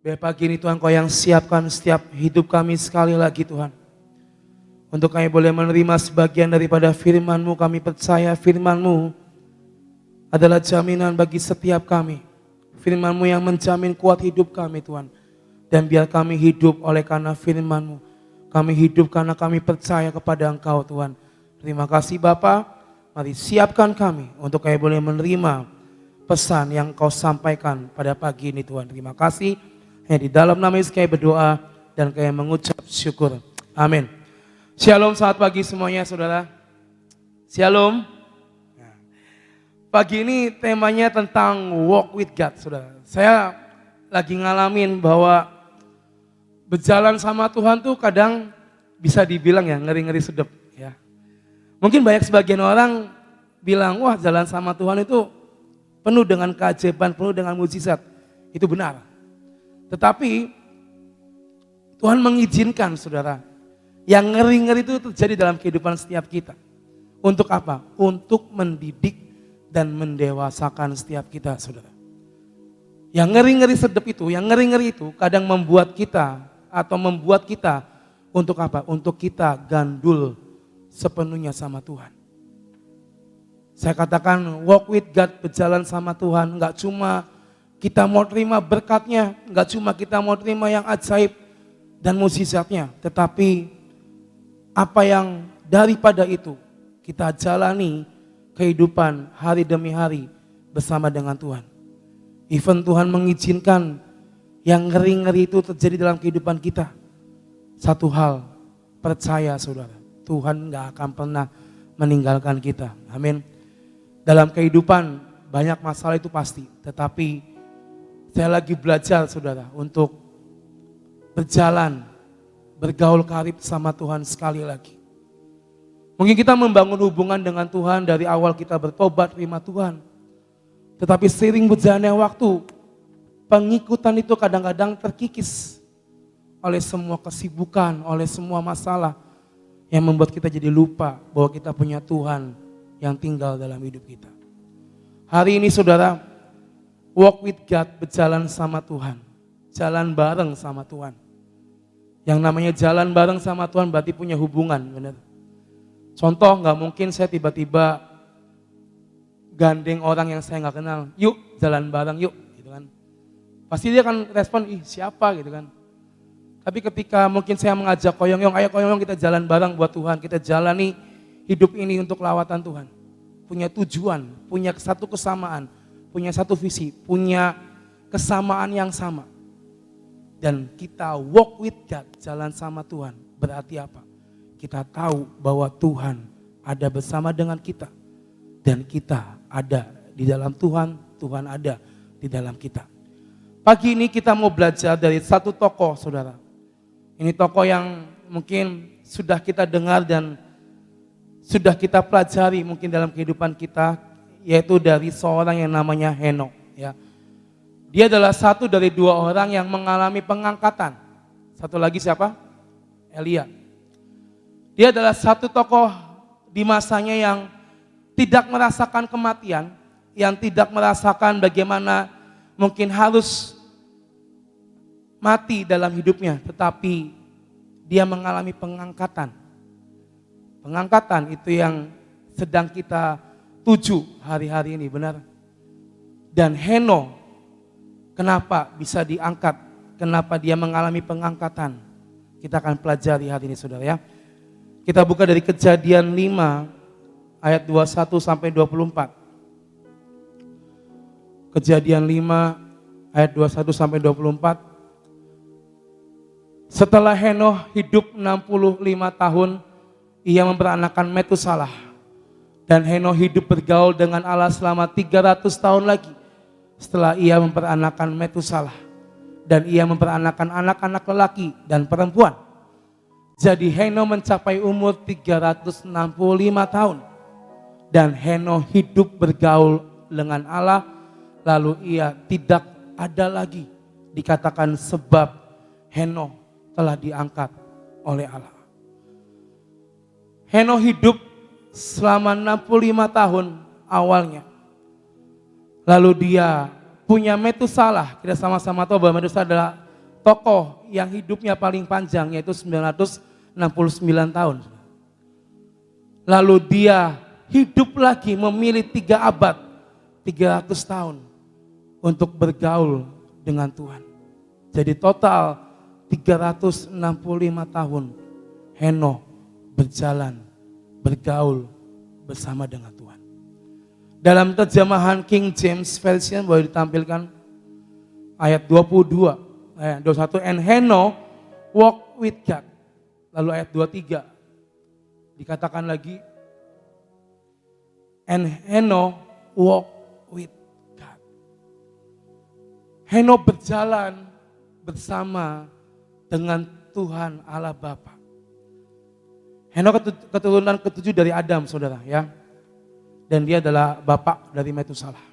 Biar pagi ini Tuhan Kau yang siapkan setiap hidup kami sekali lagi Tuhan. Untuk kami boleh menerima sebagian daripada firman-Mu, kami percaya firman-Mu adalah jaminan bagi setiap kami. Firman-Mu yang menjamin kuat hidup kami Tuhan. Dan biar kami hidup oleh karena firman-Mu. Kami hidup karena kami percaya kepada Engkau Tuhan. Terima kasih Bapa. Mari siapkan kami untuk kami boleh menerima pesan yang Kau sampaikan pada pagi ini Tuhan. Terima kasih. Di dalam nama Yesus kami berdoa dan kami mengucap syukur. Amin. Shalom, selamat pagi semuanya saudara. Shalom. Pagi ini temanya tentang walk with God saudara. Saya lagi ngalamin bahwa berjalan sama Tuhan tuh kadang bisa dibilang ya ngeri-ngeri sedep ya. Mungkin banyak sebagian orang bilang wah jalan sama Tuhan itu penuh dengan keajaiban, penuh dengan mujizat. Itu benar. Tetapi Tuhan mengizinkan saudara, yang ngeri-ngeri itu terjadi dalam kehidupan setiap kita. Untuk apa? Untuk mendidik dan mendewasakan setiap kita saudara. Yang ngeri-ngeri sedep itu, yang ngeri-ngeri itu kadang membuat kita untuk apa? Untuk kita gandul sepenuhnya sama Tuhan. Saya katakan walk with God, berjalan sama Tuhan, enggak cuma kita mau terima berkatnya, enggak cuma kita mau terima yang ajaib dan mukjizatnya, tetapi apa yang daripada itu kita jalani kehidupan hari demi hari bersama dengan Tuhan. Even Tuhan mengizinkan yang ngeri-ngeri itu terjadi dalam kehidupan kita. Satu hal, percaya saudara, Tuhan enggak akan pernah meninggalkan kita. Amin. Dalam kehidupan banyak masalah itu pasti, tetapi saya lagi belajar saudara untuk berjalan, bergaul karib sama Tuhan sekali lagi. Mungkin kita membangun hubungan dengan Tuhan dari awal kita bertobat terima Tuhan. Tetapi seiring berjalannya waktu, pengikutan itu kadang-kadang terkikis oleh semua kesibukan, oleh semua masalah yang membuat kita jadi lupa bahwa kita punya Tuhan yang tinggal dalam hidup kita. Hari ini saudara, walk with God, berjalan sama Tuhan. Jalan bareng sama Tuhan. Yang namanya jalan bareng sama Tuhan berarti punya hubungan, benar. Contoh, gak mungkin saya tiba-tiba gandeng orang yang saya gak kenal. Yuk jalan bareng yuk, gitu kan. Pasti dia akan respon, ih siapa gitu kan. Tapi ketika mungkin saya mengajak koyong-yong, ayo koyong-yong kita jalan bareng buat Tuhan. Kita jalani hidup ini untuk lawatan Tuhan. Punya tujuan, punya satu kesamaan, punya satu visi, punya kesamaan yang sama. Dan kita walk with God, jalan sama Tuhan. Berarti apa? Kita tahu bahwa Tuhan ada bersama dengan kita. Dan kita ada di dalam Tuhan, Tuhan ada di dalam kita. Pagi ini kita mau belajar dari satu tokoh saudara. Ini tokoh yang mungkin sudah kita dengar dan sudah kita pelajari mungkin dalam kehidupan kita, yaitu dari seorang yang namanya Henokh. Ya. Dia adalah satu dari dua orang yang mengalami pengangkatan. Satu lagi siapa? Elia. Dia adalah satu tokoh di masanya yang tidak merasakan kematian, yang tidak merasakan bagaimana mungkin harus mati dalam hidupnya, tetapi dia mengalami pengangkatan. Pengangkatan itu yang sedang kita tuju hari-hari ini, benar. Dan Henokh, kenapa bisa diangkat? Kenapa dia mengalami pengangkatan? Kita akan pelajari hari ini saudara ya. Kita buka dari Kejadian 5 ayat 21 sampai 24. Kejadian 5 ayat 21 sampai 24. Setelah Henokh hidup 65 tahun, ia memperanakan Metusalah. Dan Henokh hidup bergaul dengan Allah selama 300 tahun lagi. Setelah ia memperanakan Metusalah. Dan ia memperanakan anak-anak lelaki dan perempuan. Jadi Henokh mencapai umur 365 tahun. Dan Henokh hidup bergaul dengan Allah. Lalu ia tidak ada lagi dikatakan sebab Henokh telah diangkat oleh Allah. Henokh hidup selama 65 tahun awalnya. Lalu dia punya Metusalah. Kita sama-sama tahu bahwa Metusalah adalah tokoh yang hidupnya paling panjang yaitu 969 tahun. Lalu dia hidup lagi memilih 3 abad, 300 tahun untuk bergaul dengan Tuhan. Jadi total 365 tahun Henokh berjalan, bergaul bersama dengan Tuhan. Dalam terjemahan King James Version boleh ditampilkan ayat 22, ayat 21, and Henokh walk with God. Lalu ayat 23 dikatakan lagi, and Henokh walk with God. Henokh berjalan bersama dengan Tuhan Allah Bapa. Henokh keturunan ke-7 dari Adam, saudara, ya. Dan dia adalah bapak dari Metusalah.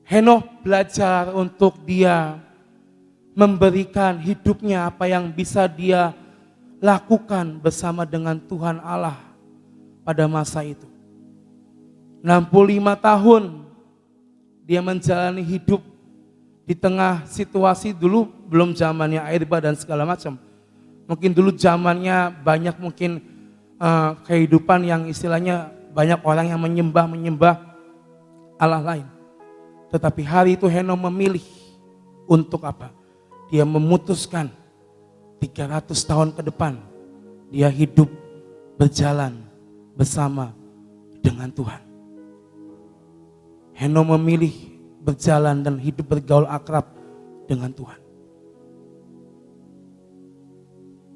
Henokh belajar untuk dia memberikan hidupnya apa yang bisa dia lakukan bersama dengan Tuhan Allah pada masa itu. 65 tahun dia menjalani hidup di tengah situasi dulu belum zamannya air bah dan segala macam. Mungkin dulu zamannya banyak mungkin kehidupan yang istilahnya banyak orang yang menyembah Allah lain. Tetapi hari itu Henokh memilih untuk apa? Dia memutuskan 300 tahun ke depan dia hidup berjalan bersama dengan Tuhan. Henokh memilih berjalan dan hidup bergaul akrab dengan Tuhan.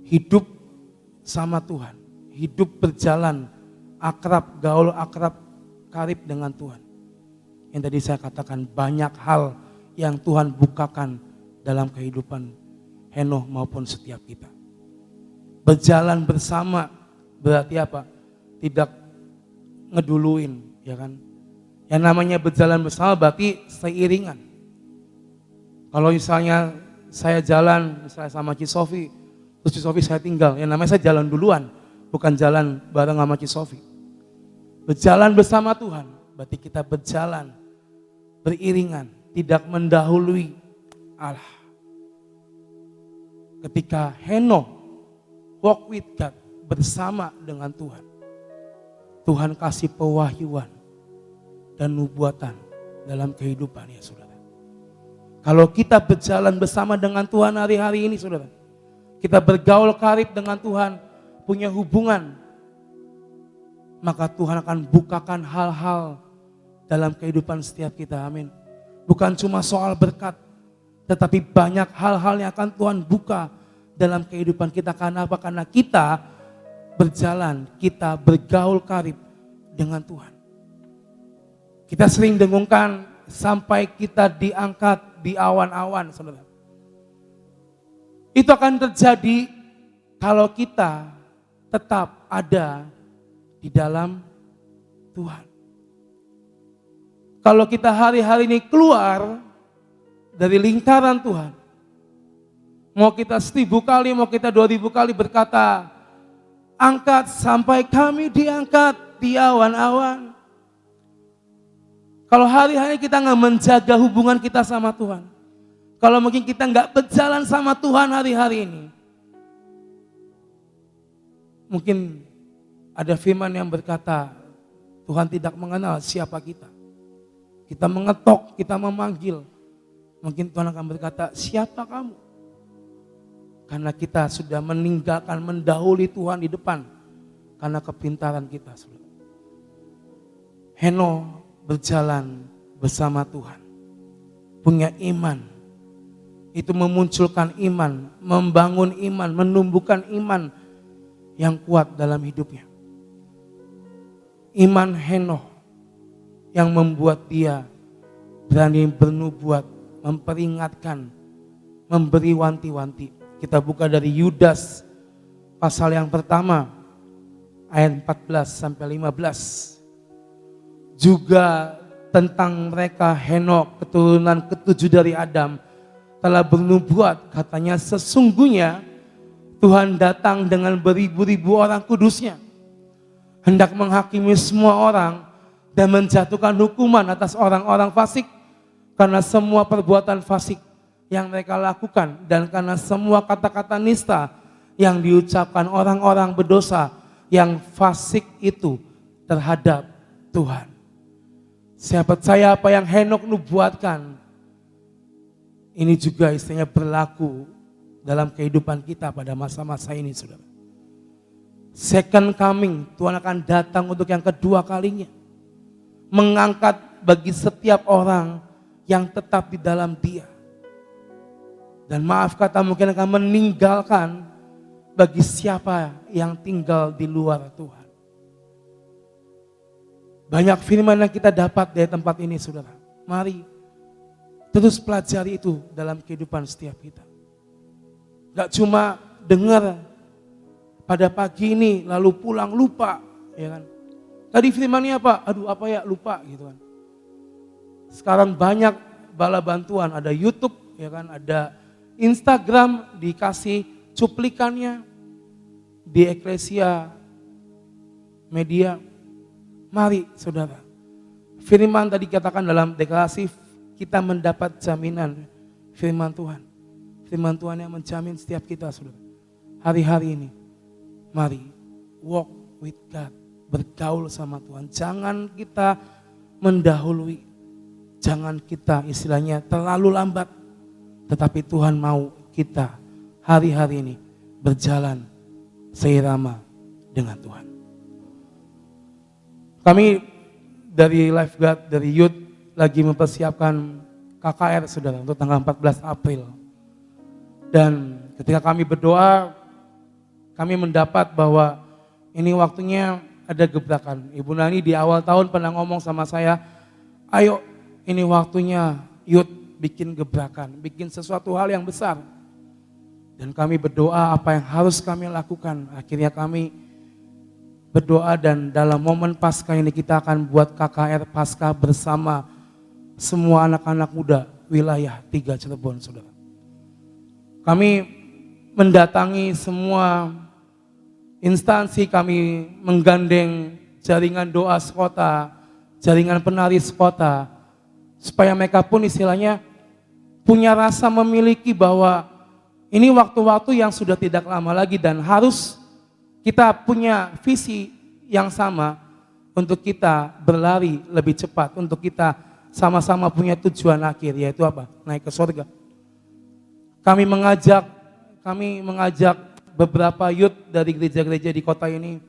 Hidup sama Tuhan, hidup berjalan akrab, gaul akrab, karib dengan Tuhan. Yang tadi saya katakan banyak hal yang Tuhan bukakan dalam kehidupan Henokh maupun setiap kita. Berjalan bersama berarti apa? Tidak ngeduluin, ya kan? Yang namanya berjalan bersama berarti seiringan. Kalau misalnya saya jalan misalnya sama Cisofi, terus Cisofi saya tinggal, yang namanya saya jalan duluan, bukan jalan bareng sama Cisofi. Berjalan bersama Tuhan, berarti kita berjalan beriringan, tidak mendahului Allah. Ketika Henokh walk with God bersama dengan Tuhan, Tuhan kasih pewahyuan dan nubuatan dalam kehidupannya, saudara. Kalau kita berjalan bersama dengan Tuhan hari-hari ini, saudara, kita bergaul karib dengan Tuhan, punya hubungan, maka Tuhan akan bukakan hal-hal dalam kehidupan setiap kita, amin. Bukan cuma soal berkat, tetapi banyak hal-hal yang akan Tuhan buka dalam kehidupan kita. Karena apa? Karena kita berjalan, kita bergaul karib dengan Tuhan. Kita sering dengungkan sampai kita diangkat di awan-awan, saudara. Itu akan terjadi kalau kita tetap ada di dalam Tuhan. Kalau kita hari-hari ini keluar dari lingkaran Tuhan, mau kita 1000 kali, mau kita 2000 kali berkata, angkat sampai kami diangkat di awan-awan. Kalau hari-hari kita nggak menjaga hubungan kita sama Tuhan, kalau mungkin kita nggak berjalan sama Tuhan hari-hari ini, mungkin ada firman yang berkata, Tuhan tidak mengenal siapa kita. Kita mengetok, kita memanggil. Mungkin Tuhan akan berkata, siapa kamu? Karena kita sudah meninggalkan, mendahului Tuhan di depan. Karena kepintaran kita. Henokh berjalan bersama Tuhan. Punya iman. Itu memunculkan iman, membangun iman, menumbuhkan iman yang kuat dalam hidupnya. Iman Henokh yang membuat dia berani bernubuat, memperingatkan, memberi wanti-wanti. Kita buka dari Yudas pasal yang pertama ayat 14 sampai 15. Juga tentang mereka Henokh keturunan ke-7 dari Adam telah bernubuat, katanya sesungguhnya Tuhan datang dengan beribu-ribu orang kudusnya, hendak menghakimi semua orang dan menjatuhkan hukuman atas orang-orang fasik, karena semua perbuatan fasik yang mereka lakukan dan karena semua kata-kata nista yang diucapkan orang-orang berdosa yang fasik itu terhadap Tuhan. Saya percaya apa yang Henokh nubuatkan ini juga istilahnya berlaku dalam kehidupan kita pada masa-masa ini, saudara. Second coming, Tuhan akan datang untuk yang kedua kalinya. Mengangkat bagi setiap orang yang tetap di dalam Dia. Dan maaf kata mungkin akan meninggalkan bagi siapa yang tinggal di luar Tuhan. Banyak firman yang kita dapat dari tempat ini, saudara. Mari terus pelajari itu dalam kehidupan setiap kita. Gak cuma dengar pada pagi ini lalu pulang lupa, ya kan? Tadi firmannya apa? Aduh apa ya, lupa gitu kan. Sekarang banyak bala bantuan, ada YouTube, ya kan? Ada Instagram, dikasih cuplikannya di Eklesia Media. Mari saudara, firman tadi katakan dalam deklarasi kita mendapat jaminan firman Tuhan. Firman Tuhan yang menjamin setiap kita saudara. Hari-hari ini, mari walk with God, bergaul sama Tuhan. Jangan kita mendahului, jangan kita istilahnya terlalu lambat. Tetapi Tuhan mau kita hari-hari ini berjalan seirama dengan Tuhan. Kami dari Lifeguard, dari Youth lagi mempersiapkan KKR saudara untuk tanggal 14 April. Dan ketika kami berdoa, kami mendapat bahwa ini waktunya ada gebrakan. Ibu Nani di awal tahun pernah ngomong sama saya, ayo ini waktunya Youth bikin gebrakan, bikin sesuatu hal yang besar. Dan kami berdoa apa yang harus kami lakukan. Akhirnya kami berdoa dan dalam momen Paskah ini kita akan buat KKR Paskah bersama semua anak-anak muda wilayah 3 Cirebon, saudara. Kami mendatangi semua instansi, kami menggandeng jaringan doa sekota, jaringan penari sekota, supaya mereka pun istilahnya punya rasa memiliki bahwa ini waktu-waktu yang sudah tidak lama lagi dan harus kita punya visi yang sama untuk kita berlari lebih cepat, untuk kita sama-sama punya tujuan akhir, yaitu apa? Naik ke surga. Kami mengajak beberapa youth dari gereja-gereja di kota ini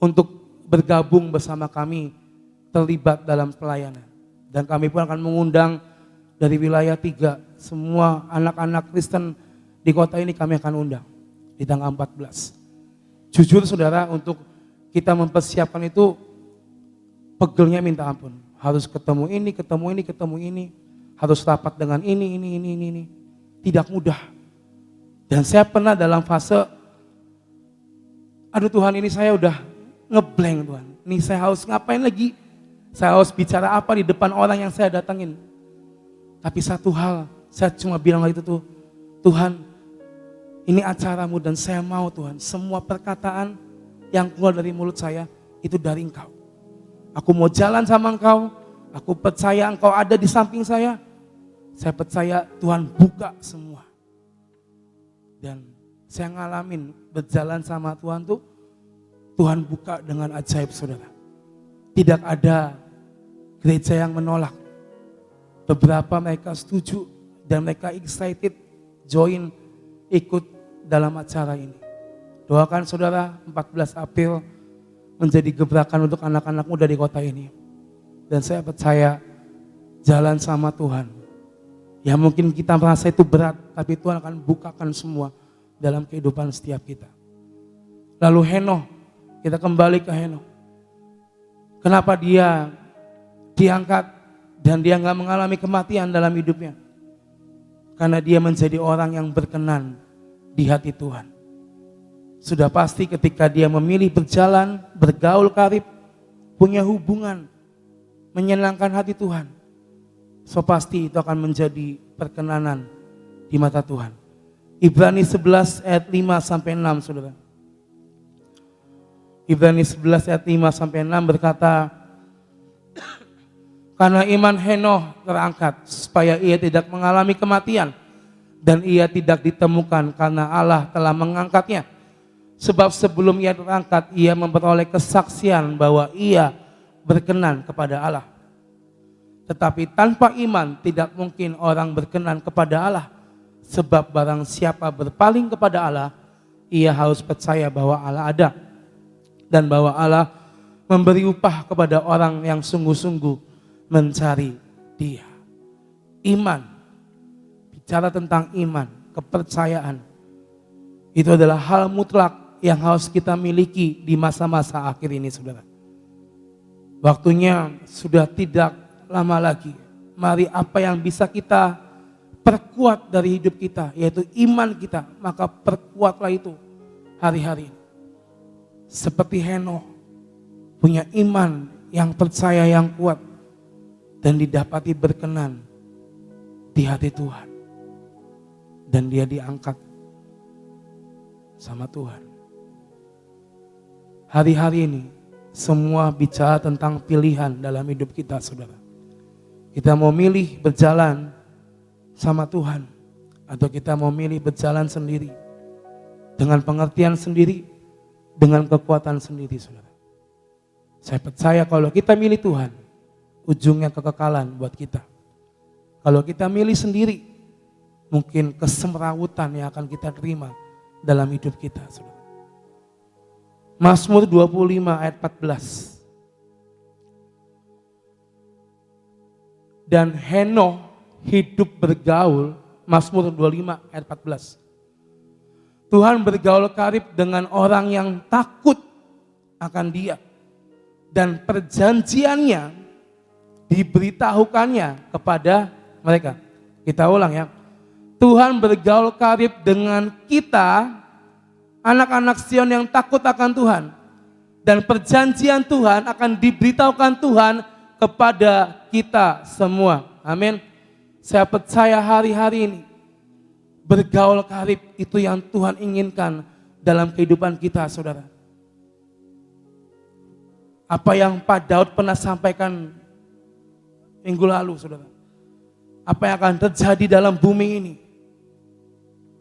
untuk bergabung bersama kami terlibat dalam pelayanan. Dan kami pun akan mengundang dari wilayah 3, semua anak-anak Kristen di kota ini kami akan undang di tanggal 14. Jujur saudara, untuk kita mempersiapkan itu pegelnya minta ampun. Harus ketemu ini, harus rapat dengan ini. Tidak mudah. Dan saya pernah dalam fase, aduh Tuhan ini saya udah ngeblank Tuhan. Ini saya harus ngapain lagi? Saya harus bicara apa di depan orang yang saya datangin. Tapi satu hal, saya cuma bilang itu tuh, Tuhan, ini acaramu dan saya mau Tuhan, semua perkataan yang keluar dari mulut saya itu dari Engkau. Aku mau jalan sama Engkau, aku percaya Engkau ada di samping saya percaya Tuhan buka semua. Dan saya ngalamin berjalan sama Tuhan tuh, Tuhan buka dengan ajaib saudara. Tidak ada gereja yang menolak. Beberapa mereka setuju dan mereka excited join ikut dalam acara ini. Doakan saudara 14 April menjadi gebrakan untuk anak-anak muda di kota ini. Dan saya percaya jalan sama Tuhan. Ya mungkin kita merasa itu berat, tapi Tuhan akan bukakan semua dalam kehidupan setiap kita. Lalu Henokh, kita kembali ke Henokh. Kenapa dia diangkat dan dia gak mengalami kematian dalam hidupnya? Karena dia menjadi orang yang berkenan di hati Tuhan. Sudah pasti ketika dia memilih berjalan, bergaul karib, punya hubungan, menyenangkan hati Tuhan, so pasti itu akan menjadi perkenanan di mata Tuhan. Ibrani 11 ayat 5 sampai 6 saudara. Ibrani 11 ayat 5 sampai 6 berkata, karena iman Henokh terangkat supaya ia tidak mengalami kematian Dan ia tidak ditemukan karena Allah telah mengangkatnya. Sebab sebelum ia terangkat, ia memperoleh kesaksian bahwa ia berkenan kepada Allah. Tetapi tanpa iman tidak mungkin orang berkenan kepada Allah. Sebab barang siapa berpaling kepada Allah, ia harus percaya bahwa Allah ada. Dan bahwa Allah memberi upah kepada orang yang sungguh-sungguh mencari Dia. Iman, bicara tentang iman, kepercayaan, itu adalah hal mutlak yang harus kita miliki di masa-masa akhir ini, saudara. Waktunya sudah tidak lama lagi. Mari apa yang bisa kita perkuat dari hidup kita, yaitu iman kita, maka perkuatlah itu hari-hari. Seperti Henokh, punya iman yang percaya yang kuat dan didapati berkenan di hati Tuhan. Dan dia diangkat sama Tuhan. Hari-hari ini semua bicara tentang pilihan dalam hidup kita, saudara. Kita mau milih berjalan sama Tuhan, atau kita mau milih berjalan sendiri, dengan pengertian sendiri, dengan kekuatan sendiri, saudara. Saya percaya kalau kita milih Tuhan, ujungnya kekekalan buat kita. Kalau kita milih sendiri, mungkin kesemrawutan yang akan kita terima dalam hidup kita, saudara. Mazmur 25 ayat 14. Dan Henokh hidup bergaul, Mazmur 25 ayat 14. Tuhan bergaul karib dengan orang yang takut akan Dia. Dan perjanjiannya diberitahukannya kepada mereka. Kita ulang ya. Tuhan bergaul karib dengan kita, anak-anak Sion yang takut akan Tuhan. Dan perjanjian Tuhan akan diberitahukan Tuhan kepada kita semua. Amin. Saya percaya hari-hari ini bergaul karib itu yang Tuhan inginkan dalam kehidupan kita, saudara. Apa yang Pak Daud pernah sampaikan minggu lalu, saudara. Apa yang akan terjadi dalam bumi ini,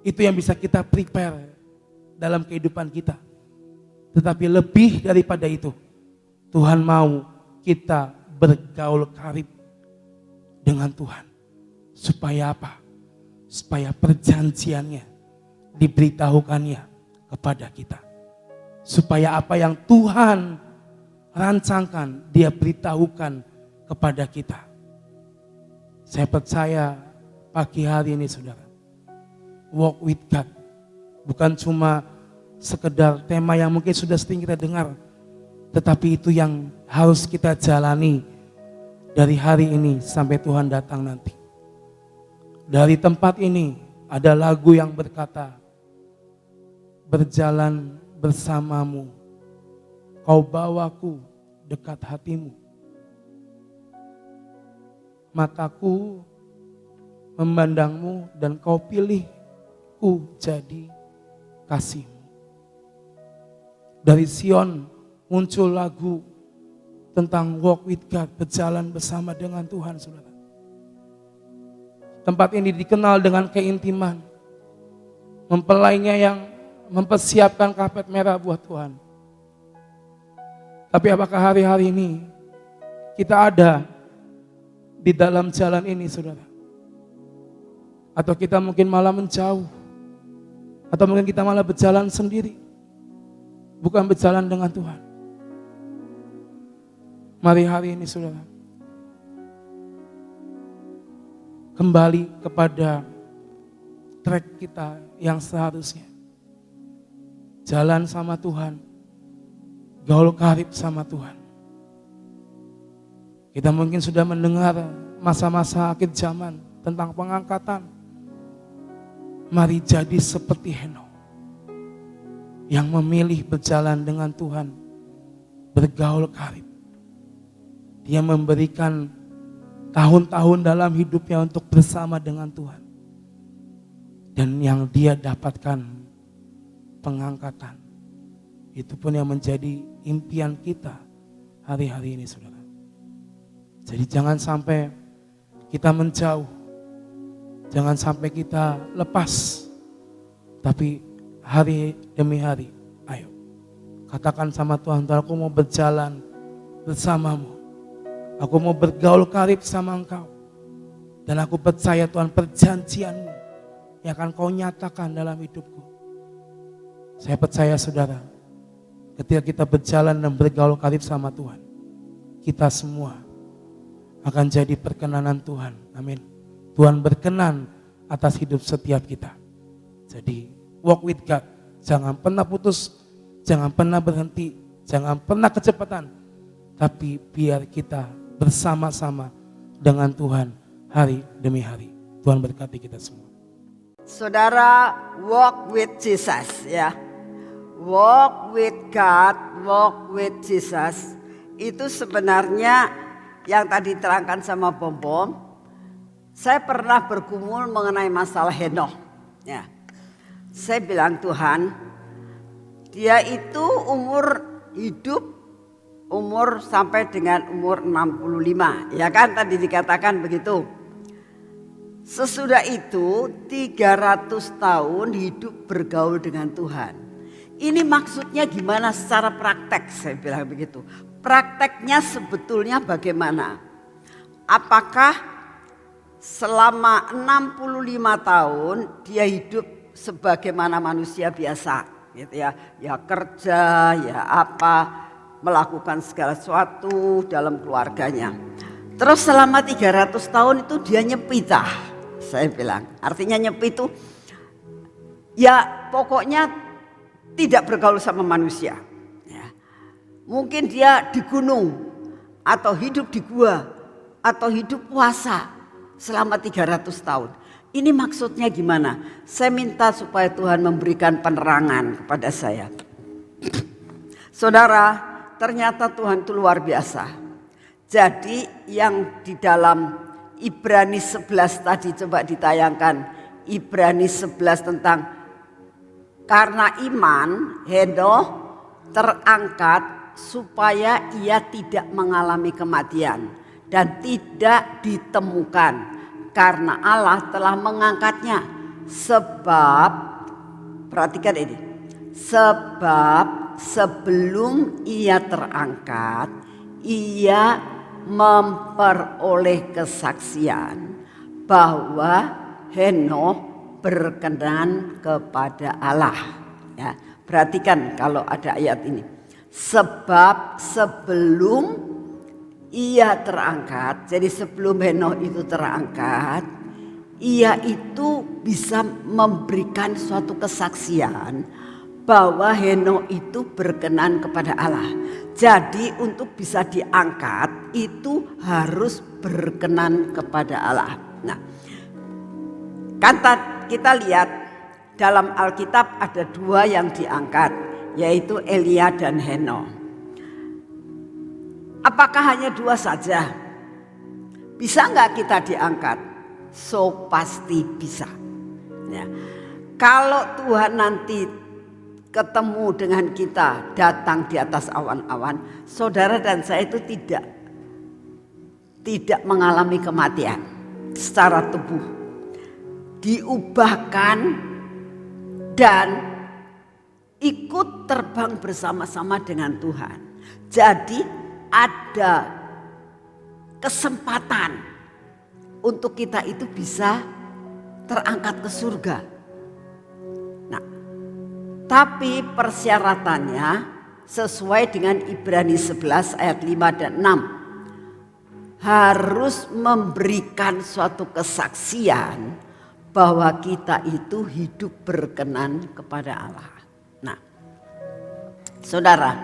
itu yang bisa kita prepare dalam kehidupan kita. Tetapi lebih daripada itu, Tuhan mau kita bergaul karib dengan Tuhan. Supaya apa? Supaya perjanjiannya diberitahukannya kepada kita. Supaya apa yang Tuhan rancangkan, Dia beritahukan kepada kita. Saya percaya pagi hari ini, saudara, walk with God bukan cuma sekedar tema yang mungkin sudah sering kita dengar, tetapi itu yang harus kita jalani dari hari ini sampai Tuhan datang nanti. Dari tempat ini ada lagu yang berkata, berjalan bersamamu, kau bawaku dekat hatimu. Mataku memandangmu dan kau pilihku jadi kasihmu. Dari Sion muncul lagu tentang walk with God, berjalan bersama dengan Tuhan, saudara. Tempat ini dikenal dengan keintiman. Mempelainya yang mempersiapkan karpet merah buat Tuhan. Tapi apakah hari-hari ini kita ada di dalam jalan ini, saudara? Atau kita mungkin malah menjauh, atau mungkin kita malah berjalan sendiri, bukan berjalan dengan Tuhan. Mari hari ini, saudara, kembali kepada track kita yang seharusnya. Jalan sama Tuhan, gaul karib sama Tuhan. Kita mungkin sudah mendengar masa-masa akhir zaman tentang pengangkatan. Mari jadi seperti Henokh yang memilih berjalan dengan Tuhan, bergaul karib. Dia memberikan tahun-tahun dalam hidupnya untuk bersama dengan Tuhan. Dan yang dia dapatkan pengangkatan. Itu pun yang menjadi impian kita hari-hari ini, saudara. Jadi jangan sampai kita menjauh Jangan sampai kita lepas. Tapi hari demi hari, ayo. Katakan sama Tuhan, Tuhan aku mau berjalan bersamamu. Aku mau bergaul karib sama Engkau. Dan aku percaya Tuhan perjanjian-Mu yang akan Kau nyatakan dalam hidupku. Saya percaya saudara, ketika kita berjalan dan bergaul karib sama Tuhan, kita semua akan jadi perkenanan Tuhan. Amin. Tuhan berkenan atas hidup setiap kita. Jadi walk with God. Jangan pernah putus, jangan pernah berhenti, jangan pernah kecepatan. Tapi biar kita bersama-sama dengan Tuhan hari demi hari. Tuhan berkati kita semua. Saudara, walk with Jesus ya. Walk with God, walk with Jesus. Itu sebenarnya yang tadi terangkan sama Bom. Saya pernah bergumul mengenai masalah Henokh. Ya. Saya bilang Tuhan, dia itu umur sampai dengan umur 65. Ya kan tadi dikatakan begitu. Sesudah itu 300 tahun hidup bergaul dengan Tuhan. Ini maksudnya gimana secara praktek, saya bilang begitu. Prakteknya sebetulnya bagaimana? Apakah selama 65 tahun dia hidup sebagaimana manusia biasa gitu ya. Ya kerja, ya apa, melakukan segala sesuatu dalam keluarganya. Terus selama 300 tahun itu dia nyepi saya bilang. Artinya nyepi itu ya pokoknya tidak bergaul sama manusia. Ya. Mungkin dia di gunung atau hidup di gua atau hidup puasa selama 300 tahun. Ini maksudnya gimana? Saya minta supaya Tuhan memberikan penerangan kepada saya. Saudara, ternyata Tuhan itu luar biasa. Jadi yang di dalam Ibrani 11 tadi coba ditayangkan. Ibrani 11 tentang karena iman Henokh terangkat supaya ia tidak mengalami kematian dan tidak ditemukan karena Allah telah mengangkatnya. Sebab perhatikan ini. Sebab sebelum ia terangkat ia memperoleh kesaksian bahwa Henokh berkenan kepada Allah. Ya, perhatikan kalau ada ayat ini. Sebab sebelum ia terangkat, jadi sebelum Henokh itu terangkat, ia itu bisa memberikan suatu kesaksian bahwa Henokh itu berkenan kepada Allah. Jadi untuk bisa diangkat itu harus berkenan kepada Allah. Nah, kita lihat dalam Alkitab ada dua yang diangkat, yaitu Elia dan Henokh. Apakah hanya dua saja? Bisa nggak kita diangkat? So pasti bisa. Ya. Kalau Tuhan nanti ketemu dengan kita, datang di atas awan-awan, saudara dan saya itu tidak mengalami kematian secara tubuh. Diubahkan dan ikut terbang bersama-sama dengan Tuhan. Jadi ada kesempatan untuk kita itu bisa terangkat ke surga. Nah, tapi persyaratannya sesuai dengan Ibrani 11 ayat 5 dan 6. Harus memberikan suatu kesaksian bahwa kita itu hidup berkenan kepada Allah. Nah, saudara,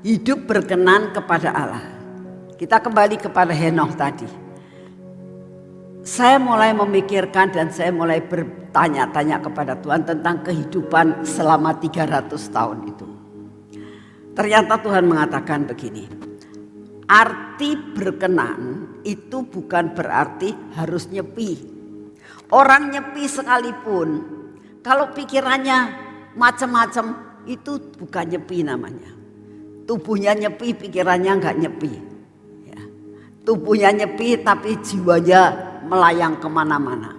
hidup berkenan kepada Allah. Kita kembali kepada Henokh tadi. Saya mulai memikirkan dan saya mulai bertanya-tanya kepada Tuhan tentang kehidupan selama 300 tahun itu. Ternyata Tuhan mengatakan begini. Arti berkenan itu bukan berarti harus nyepi. Orang nyepi sekalipun, kalau pikirannya macam-macam itu bukan nyepi namanya. Tubuhnya nyepi, pikirannya enggak nyepi. Ya. Tubuhnya nyepi tapi jiwanya melayang kemana-mana.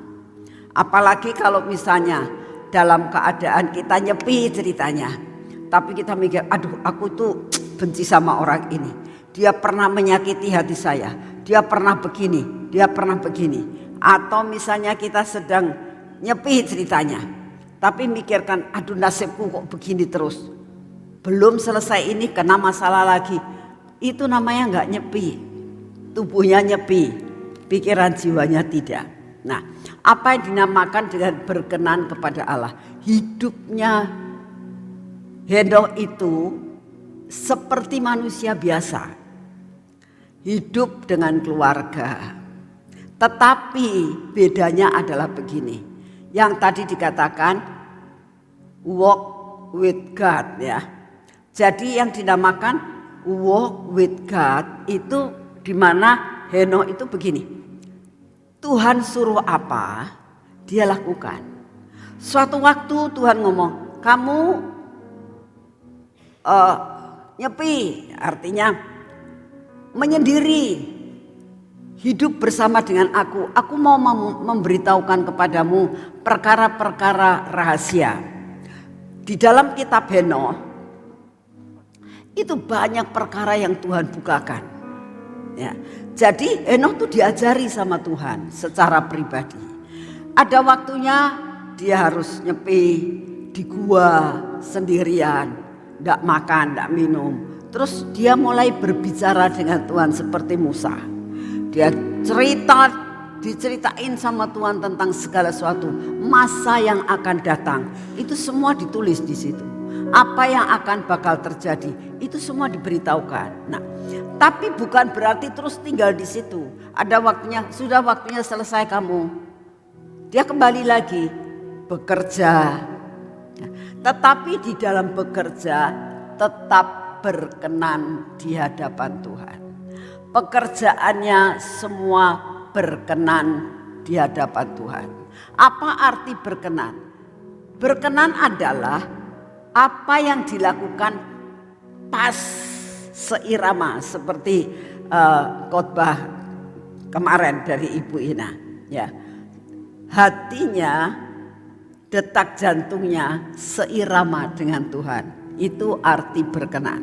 Apalagi kalau misalnya dalam keadaan kita nyepi ceritanya, tapi kita mikir, aduh aku tuh benci sama orang ini. Dia pernah menyakiti hati saya, dia pernah begini, dia pernah begini. Atau misalnya kita sedang nyepi ceritanya, tapi mikirkan, aduh nasibku kok begini terus. Belum selesai ini kena masalah lagi. Itu namanya nggak nyepi. Tubuhnya nyepi, pikiran jiwanya tidak. Nah, apa yang dinamakan dengan berkenan kepada Allah? Hidupnya Henokh itu seperti manusia biasa, hidup dengan keluarga. Tetapi bedanya adalah begini, yang tadi dikatakan walk with God ya. Jadi yang dinamakan walk with God itu dimana Henokh itu begini, Tuhan suruh apa dia lakukan. Suatu waktu Tuhan ngomong, kamu nyepi, artinya menyendiri, hidup bersama dengan aku. Aku mau memberitahukan kepadamu perkara-perkara rahasia. Di dalam kitab Henokh itu banyak perkara yang Tuhan bukakan. Ya. Jadi Henokh itu diajari sama Tuhan secara pribadi. Ada waktunya dia harus nyepi di gua sendirian. Tidak makan, tidak minum. Terus dia mulai berbicara dengan Tuhan seperti Musa. Dia diceritain sama Tuhan tentang segala sesuatu. Masa yang akan datang, itu semua ditulis di situ. Apa yang akan bakal terjadi, itu semua diberitahukan. Nah, tapi bukan berarti terus tinggal di situ. Ada waktunya, sudah waktunya selesai kamu. Dia kembali lagi bekerja. Tetapi di dalam bekerja tetap berkenan di hadapan Tuhan. Pekerjaannya semua berkenan di hadapan Tuhan. Apa arti berkenan? Berkenan adalah apa yang dilakukan pas seirama seperti khotbah kemarin dari Ibu Ina. Ya, hatinya, detak jantungnya seirama dengan Tuhan. Itu arti berkenan.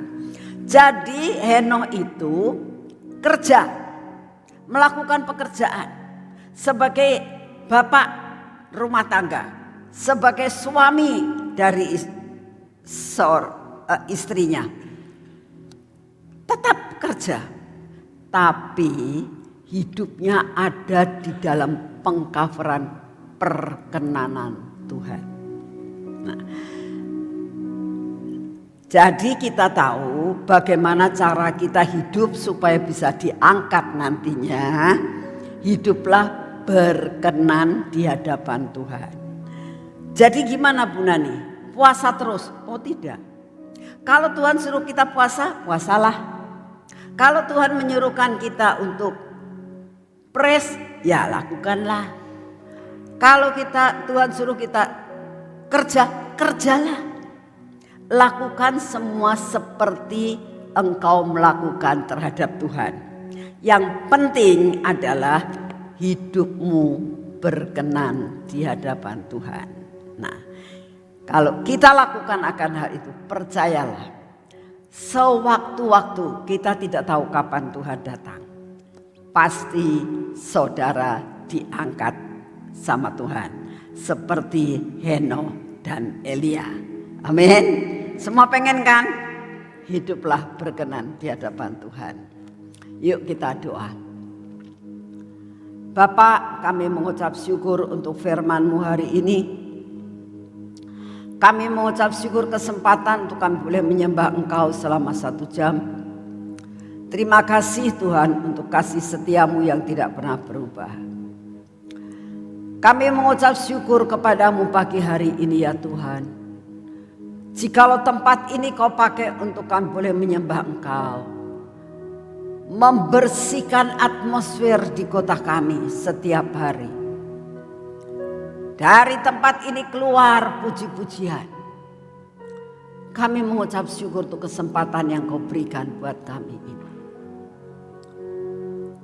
Jadi Henokh itu kerja, melakukan pekerjaan sebagai bapak rumah tangga, sebagai suami dari istrinya. Tetap kerja, tapi hidupnya ada di dalam pengcoveran perkenanan Tuhan. Nah, jadi kita tahu bagaimana cara kita hidup supaya bisa diangkat nantinya. Hiduplah berkenan di hadapan Tuhan. Jadi gimana Bu Nani? Puasa terus? Oh tidak. Kalau Tuhan suruh kita puasa, puasalah. Kalau Tuhan menyuruhkan kita untuk praise, ya lakukanlah. Kalau Tuhan suruh kita kerja, kerjalah. Lakukan semua seperti engkau melakukan terhadap Tuhan. Yang penting adalah hidupmu berkenan di hadapan Tuhan. Nah, kalau kita lakukan akan hal itu, percayalah, sewaktu-waktu kita tidak tahu kapan Tuhan datang, pasti saudara diangkat sama Tuhan seperti Henokh dan Elia. Amin. Semua pengen kan? Hiduplah berkenan di hadapan Tuhan. Yuk kita doa. Bapak, kami mengucap syukur untuk firman-Mu hari ini. Kami mengucap syukur kesempatan untuk kami boleh menyembah Engkau selama 1 jam. Terima kasih Tuhan untuk kasih setia-Mu yang tidak pernah berubah. Kami mengucap syukur kepadamu pagi hari ini ya Tuhan. Jikalau tempat ini kau pakai untuk kami boleh menyembah Engkau, membersihkan atmosfer di kota kami setiap hari. Dari tempat ini keluar puji-pujian. Kami mengucap syukur untuk kesempatan yang kau berikan buat kami ini.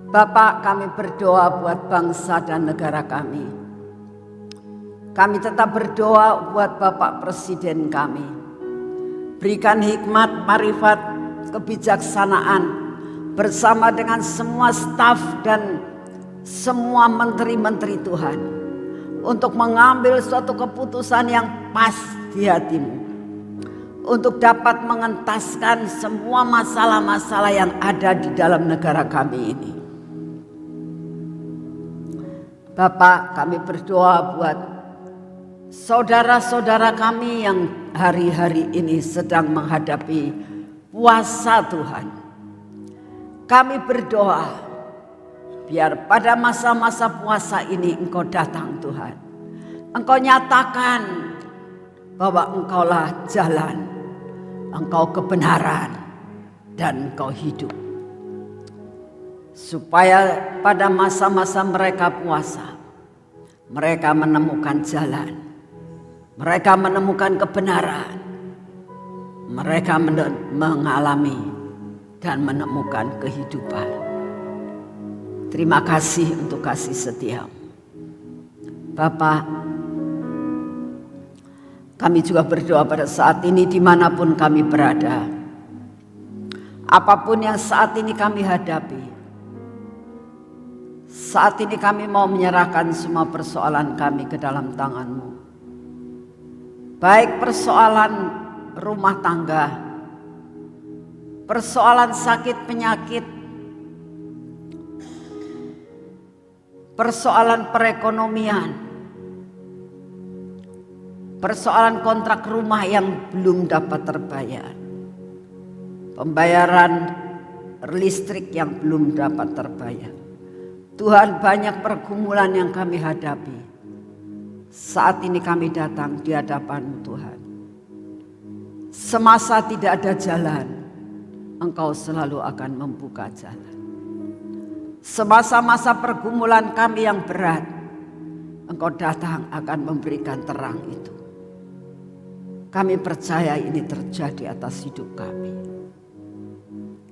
Bapak, kami berdoa buat bangsa dan negara kami. Kami tetap berdoa buat Bapak Presiden kami. Berikan hikmat, marifat, kebijaksanaan bersama dengan semua staf dan semua menteri-menteri Tuhan untuk mengambil suatu keputusan yang pas di hatimu, untuk dapat mengentaskan semua masalah-masalah yang ada di dalam negara kami ini. Bapak, kami berdoa buat saudara-saudara kami yang hari-hari ini sedang menghadapi puasa Tuhan. Kami berdoa biar pada masa-masa puasa ini Engkau datang Tuhan. Engkau nyatakan bahwa Engkaulah jalan, Engkau kebenaran, dan Engkau hidup. Supaya pada masa-masa mereka puasa, mereka menemukan jalan, mereka menemukan kebenaran, mereka mengalami dan menemukan kehidupan. Terima kasih untuk kasih setiamu. Bapak, kami juga berdoa pada saat ini dimanapun kami berada. Apapun yang saat ini kami hadapi, saat ini kami mau menyerahkan semua persoalan kami ke dalam tangan-Mu. Baik persoalan rumah tangga, persoalan sakit penyakit, persoalan perekonomian, persoalan kontrak rumah yang belum dapat terbayar, pembayaran listrik yang belum dapat terbayar. Tuhan, banyak pergumulan yang kami hadapi. Saat ini kami datang di hadapan-Mu Tuhan. Semasa tidak ada jalan, Engkau selalu akan membuka jalan. Semasa-masa pergumulan kami yang berat, Engkau datang akan memberikan terang itu. Kami percaya ini terjadi atas hidup kami.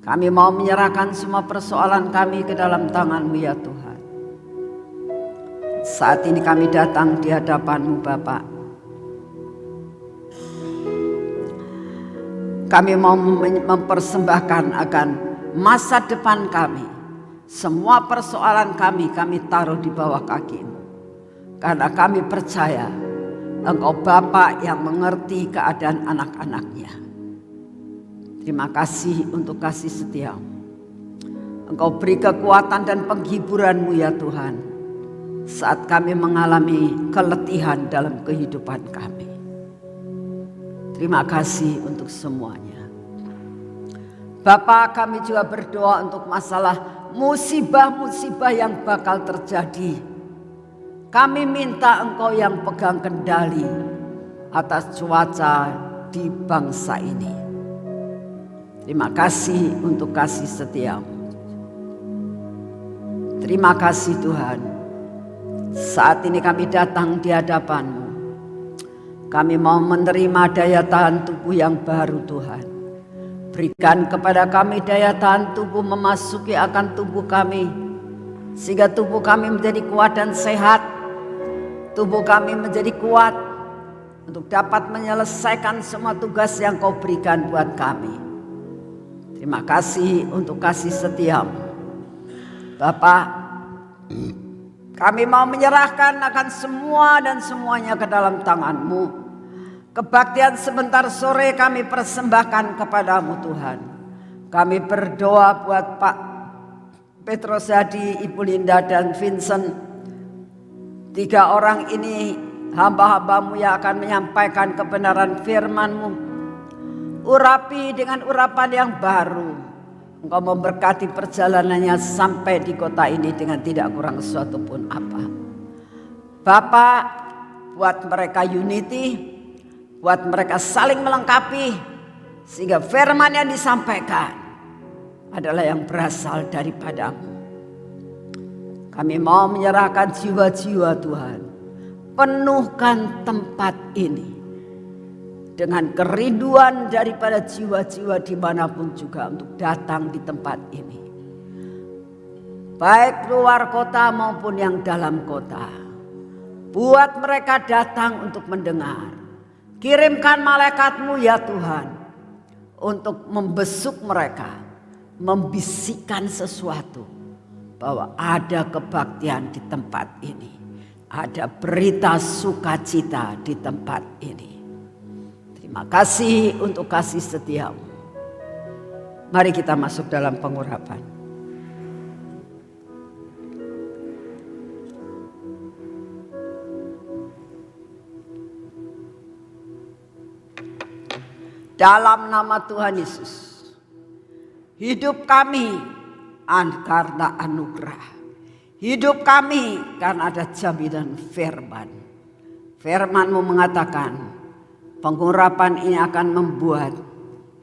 Kami mau menyerahkan semua persoalan kami ke dalam tangan-Mu ya Tuhan. Saat ini kami datang di hadapan-Mu Bapak. Kami mau mempersembahkan akan masa depan kami. Semua persoalan kami taruh di bawah kaki-Mu. Karena kami percaya Engkau Bapa yang mengerti keadaan anak-anaknya. Terima kasih untuk kasih setia-Mu. Engkau beri kekuatan dan penghiburan-Mu ya Tuhan, saat kami mengalami keletihan dalam kehidupan kami. Terima kasih untuk semuanya. Bapa, kami juga berdoa untuk masalah musibah-musibah yang bakal terjadi. Kami minta Engkau yang pegang kendali atas cuaca di bangsa ini. Terima kasih untuk kasih setia-Mu. Terima kasih Tuhan. Saat ini kami datang di hadapan-Mu. Kami mau menerima daya tahan tubuh yang baru Tuhan. Berikan kepada kami daya tahan tubuh memasuki akan tubuh kami. Sehingga tubuh kami menjadi kuat dan sehat. Tubuh kami menjadi kuat untuk dapat menyelesaikan semua tugas yang Kau berikan buat kami. Terima kasih untuk kasih setia-Mu. Bapak, kami mau menyerahkan akan semua dan semuanya ke dalam tangan-Mu. Kebaktian sebentar sore kami persembahkan kepadamu Tuhan. Kami berdoa buat Pak Petrus Hadi, Ibu Linda dan Vincent. 3 orang ini hamba-hamba-Mu yang akan menyampaikan kebenaran firman-Mu. Urapi dengan urapan yang baru. Engkau memberkati perjalanannya sampai di kota ini dengan tidak kurang sesuatu pun apa. Bapak, buat mereka unity, buat mereka saling melengkapi, sehingga firman yang disampaikan adalah yang berasal daripada-Mu. Kami mau menyerahkan jiwa-jiwa Tuhan. Penuhkan tempat ini dengan kerinduan daripada jiwa-jiwa dimanapun juga untuk datang di tempat ini. Baik luar kota maupun yang dalam kota. Buat mereka datang untuk mendengar. Kirimkan malaikat-Mu ya Tuhan, untuk membesuk mereka, membisikkan sesuatu, bahwa ada kebaktian di tempat ini, ada berita sukacita di tempat ini. Terima kasih untuk kasih setia-Mu. Mari kita masuk dalam pengurapan. Dalam nama Tuhan Yesus, hidup kami karena anugerah. Hidup kami karena ada jaminan firman. Firman-Mu mengatakan, pengurapan ini akan membuat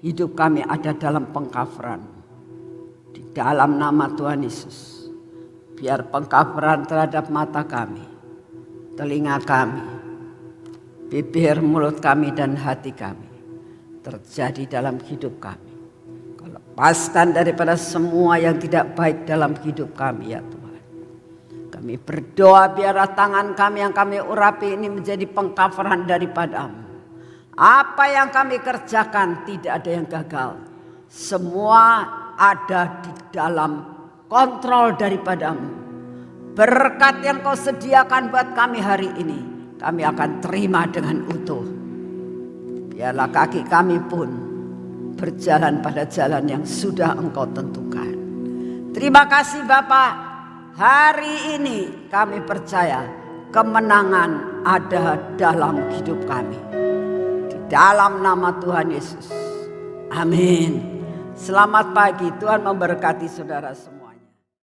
hidup kami ada dalam pengkafaran. Di dalam nama Tuhan Yesus, biar pengkafaran terhadap mata kami, telinga kami, bibir, mulut kami dan hati kami terjadi dalam hidup kami. Lepaskan daripada semua yang tidak baik dalam hidup kami ya Tuhan. Kami berdoa biarlah tangan kami yang kami urapi ini menjadi pengkafaran daripada-Mu. Apa yang kami kerjakan tidak ada yang gagal. Semua ada di dalam kontrol daripada-Mu. Berkat yang Kau sediakan buat kami hari ini, kami akan terima dengan utuh. Biarlah kaki kami pun berjalan pada jalan yang sudah Engkau tentukan. Terima kasih Bapa. Hari ini kami percaya kemenangan ada dalam hidup kami. Di dalam nama Tuhan Yesus. Amin. Selamat pagi. Tuhan memberkati saudara semua.